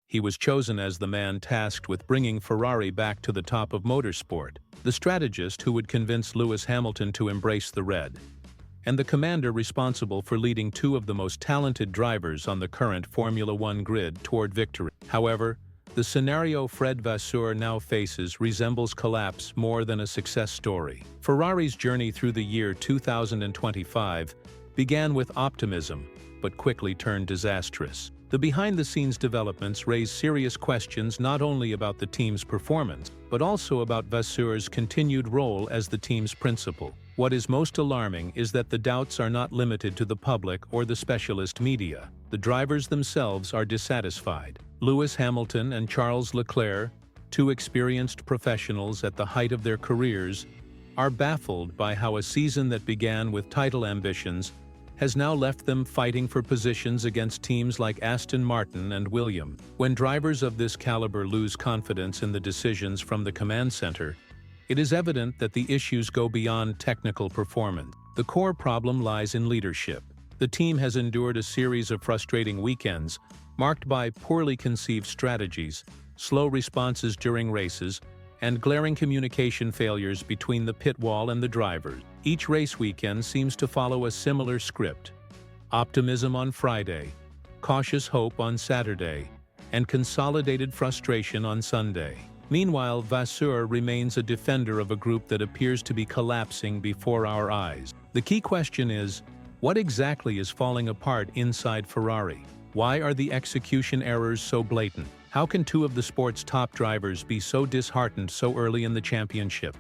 he was chosen as the man tasked with bringing Ferrari back to the top of motorsport, the strategist who would convince Lewis Hamilton to embrace the red, and the commander responsible for leading two of the most talented drivers on the current Formula One grid toward victory. However, the scenario Fred Vasseur now faces resembles collapse more than a success story. Ferrari's journey through the year 2025 began with optimism, but quickly turned disastrous. The behind-the-scenes developments raise serious questions not only about the team's performance, but also about Vasseur's continued role as the team's principal. What is most alarming is that the doubts are not limited to the public or the specialist media. The drivers themselves are dissatisfied. Lewis Hamilton and Charles Leclerc, two experienced professionals at the height of their careers, are baffled by how a season that began with title ambitions has now left them fighting for positions against teams like Aston Martin and Williams. When drivers of this caliber lose confidence in the decisions from the command center, it is evident that the issues go beyond technical performance. The core problem lies in leadership. The team has endured a series of frustrating weekends, marked by poorly conceived strategies, slow responses during races, and glaring communication failures between the pit wall and the drivers. Each race weekend seems to follow a similar script: optimism on Friday, cautious hope on Saturday, and consolidated frustration on Sunday. Meanwhile, Vasseur remains a defender of a group that appears to be collapsing before our eyes. The key question is, what exactly is falling apart inside Ferrari? Why are the execution errors so blatant? How can two of the sport's top drivers be so disheartened so early in the championship?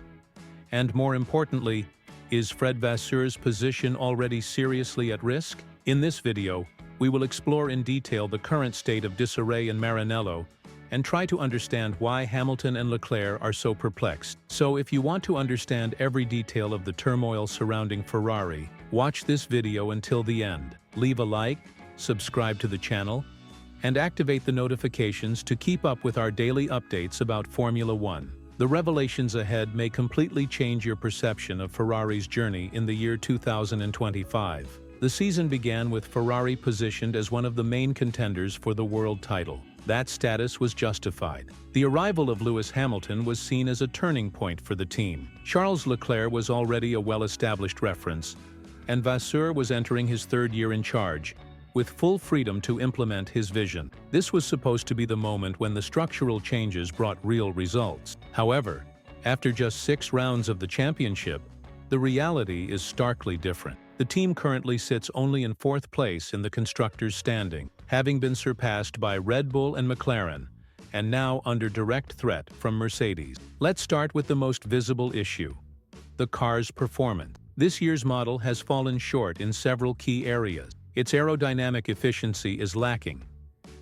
And more importantly, is Fred Vasseur's position already seriously at risk? In this video, we will explore in detail the current state of disarray in Maranello and try to understand why Hamilton and Leclerc are so perplexed. So if you want to understand every detail of the turmoil surrounding Ferrari, watch this video until the end. Leave a like, subscribe to the channel, and activate the notifications to keep up with our daily updates about Formula One. The revelations ahead may completely change your perception of Ferrari's journey in the year 2025. The season began with Ferrari positioned as one of the main contenders for the world title. That status was justified. The arrival of Lewis Hamilton was seen as a turning point for the team. Charles Leclerc was already a well-established reference, and Vasseur was entering his third year in charge, with full freedom to implement his vision. This was supposed to be the moment when the structural changes brought real results. However, after just 6 rounds of the championship, the reality is starkly different. The team currently sits only in 4th place in the constructors' standing, having been surpassed by Red Bull and McLaren, and now under direct threat from Mercedes. Let's start with the most visible issue: the car's performance. This year's model has fallen short in several key areas. Its aerodynamic efficiency is lacking.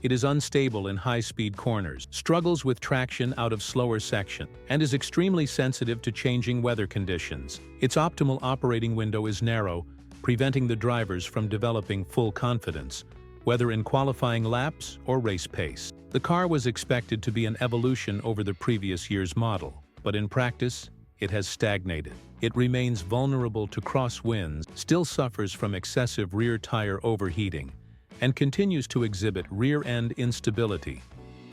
It is unstable in high-speed corners, struggles with traction out of slower sections, and is extremely sensitive to changing weather conditions. Its optimal operating window is narrow, preventing the drivers from developing full confidence, whether in qualifying laps or race pace. The car was expected to be an evolution over the previous year's model, but in practice, it has stagnated. It remains vulnerable to crosswinds, still suffers from excessive rear tire overheating, and continues to exhibit rear-end instability,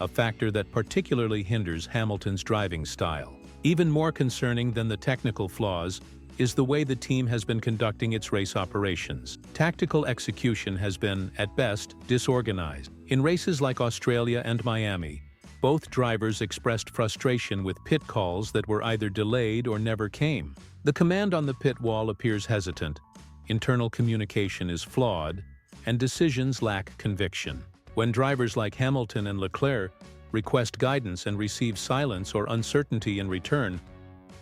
a factor that particularly hinders Hamilton's driving style. Even more concerning than the technical flaws is the way the team has been conducting its race operations. Tactical execution has been, at best, disorganized. In races like Australia and Miami, both drivers expressed frustration with pit calls that were either delayed or never came. The command on the pit wall appears hesitant, internal communication is flawed, and decisions lack conviction. When drivers like Hamilton and Leclerc request guidance and receive silence or uncertainty in return,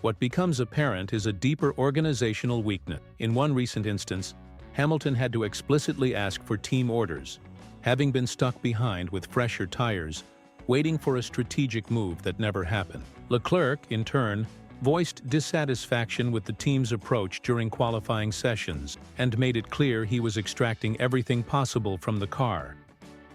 what becomes apparent is a deeper organizational weakness. In one recent instance, Hamilton had to explicitly ask for team orders, having been stuck behind with fresher tires, waiting for a strategic move that never happened. Leclerc, in turn, voiced dissatisfaction with the team's approach during qualifying sessions and made it clear he was extracting everything possible from the car.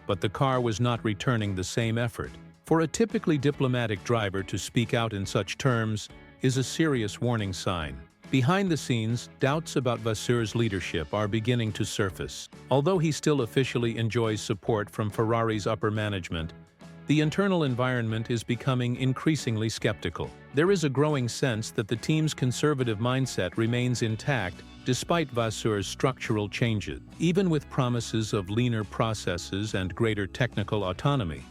But the car was not returning the same effort. For a typically diplomatic driver to speak out in such terms is a serious warning sign. Behind the scenes, doubts about Vasseur's leadership are beginning to surface. Although he still officially enjoys support from Ferrari's upper management, The internal environment is becoming increasingly skeptical. There is a growing sense that the team's conservative mindset remains intact despite Vasseur's structural changes. Even with promises of leaner processes and greater technical autonomy,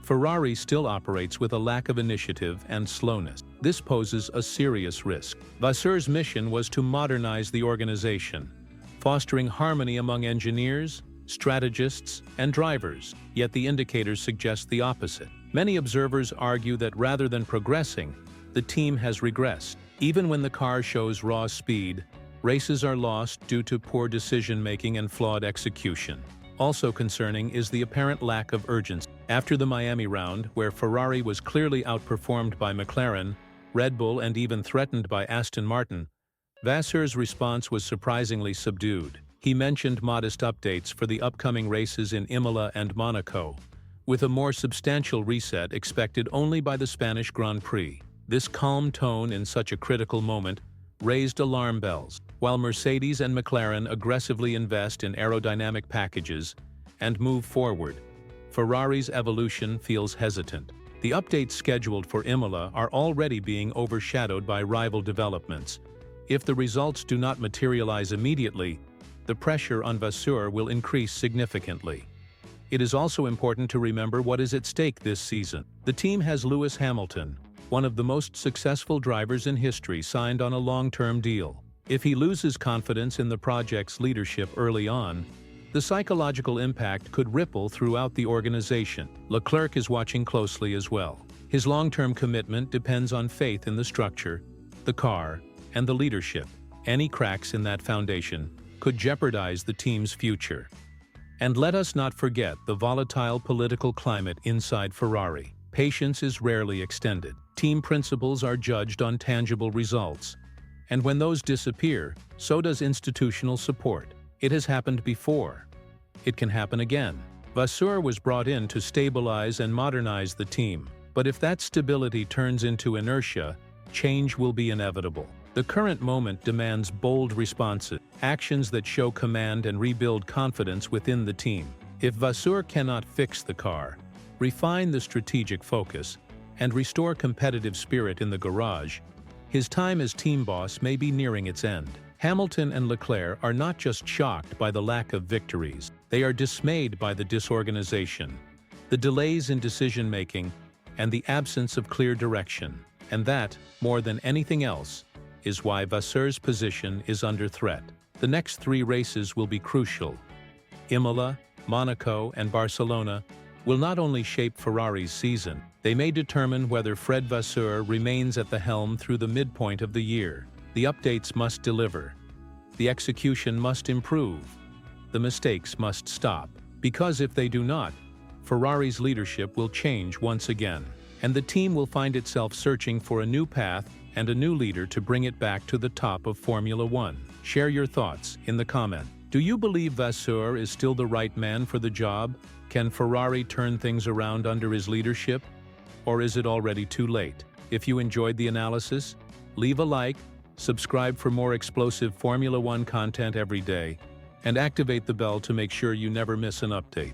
Ferrari still operates with a lack of initiative and slowness. This poses a serious risk. Vasseur's mission was to modernize the organization, fostering harmony among engineers, strategists, and drivers, yet the indicators suggest the opposite. Many observers argue that rather than progressing, the team has regressed. Even when the car shows raw speed, races are lost due to poor decision-making and flawed execution. Also concerning is the apparent lack of urgency. After the Miami round, where Ferrari was clearly outperformed by McLaren, Red Bull, and even threatened by Aston Martin, Vasseur's response was surprisingly subdued. He mentioned modest updates for the upcoming races in Imola and Monaco, with a more substantial reset expected only by the Spanish Grand Prix. This calm tone in such a critical moment raised alarm bells. While Mercedes and McLaren aggressively invest in aerodynamic packages and move forward, Ferrari's evolution feels hesitant. The updates scheduled for Imola are already being overshadowed by rival developments. If the results do not materialize immediately, the pressure on Vasseur will increase significantly. It is also important to remember what is at stake this season. The team has Lewis Hamilton, one of the most successful drivers in history, signed on a long-term deal. If he loses confidence in the project's leadership early on, the psychological impact could ripple throughout the organization. Leclerc is watching closely as well. His long-term commitment depends on faith in the structure, the car, and the leadership. Any cracks in that foundation could jeopardize the team's future. And let us not forget the volatile political climate inside Ferrari. Patience is rarely extended. Team principles are judged on tangible results. And when those disappear, so does institutional support. It has happened before. It can happen again. Vasseur was brought in to stabilize and modernize the team. But if that stability turns into inertia, change will be inevitable. The current moment demands bold responses, actions that show command and rebuild confidence within the team. If Vasseur cannot fix the car, refine the strategic focus, and restore competitive spirit in the garage, his time as team boss may be nearing its end. Hamilton and Leclerc are not just shocked by the lack of victories, they are dismayed by the disorganization, the delays in decision-making, and the absence of clear direction. And that, more than anything else, is why Vasseur's position is under threat. The next 3 races will be crucial. Imola, Monaco, and Barcelona will not only shape Ferrari's season, they may determine whether Fred Vasseur remains at the helm through the midpoint of the year. The updates must deliver. The execution must improve. The mistakes must stop. Because if they do not, Ferrari's leadership will change once again, and the team will find itself searching for a new path and a new leader to bring it back to the top of Formula One. Share your thoughts in the comment. Do you believe Vasseur is still the right man for the job? Can Ferrari turn things around under his leadership? Or is it already too late? If you enjoyed the analysis, leave a like, subscribe for more explosive Formula One content every day, and activate the bell to make sure you never miss an update.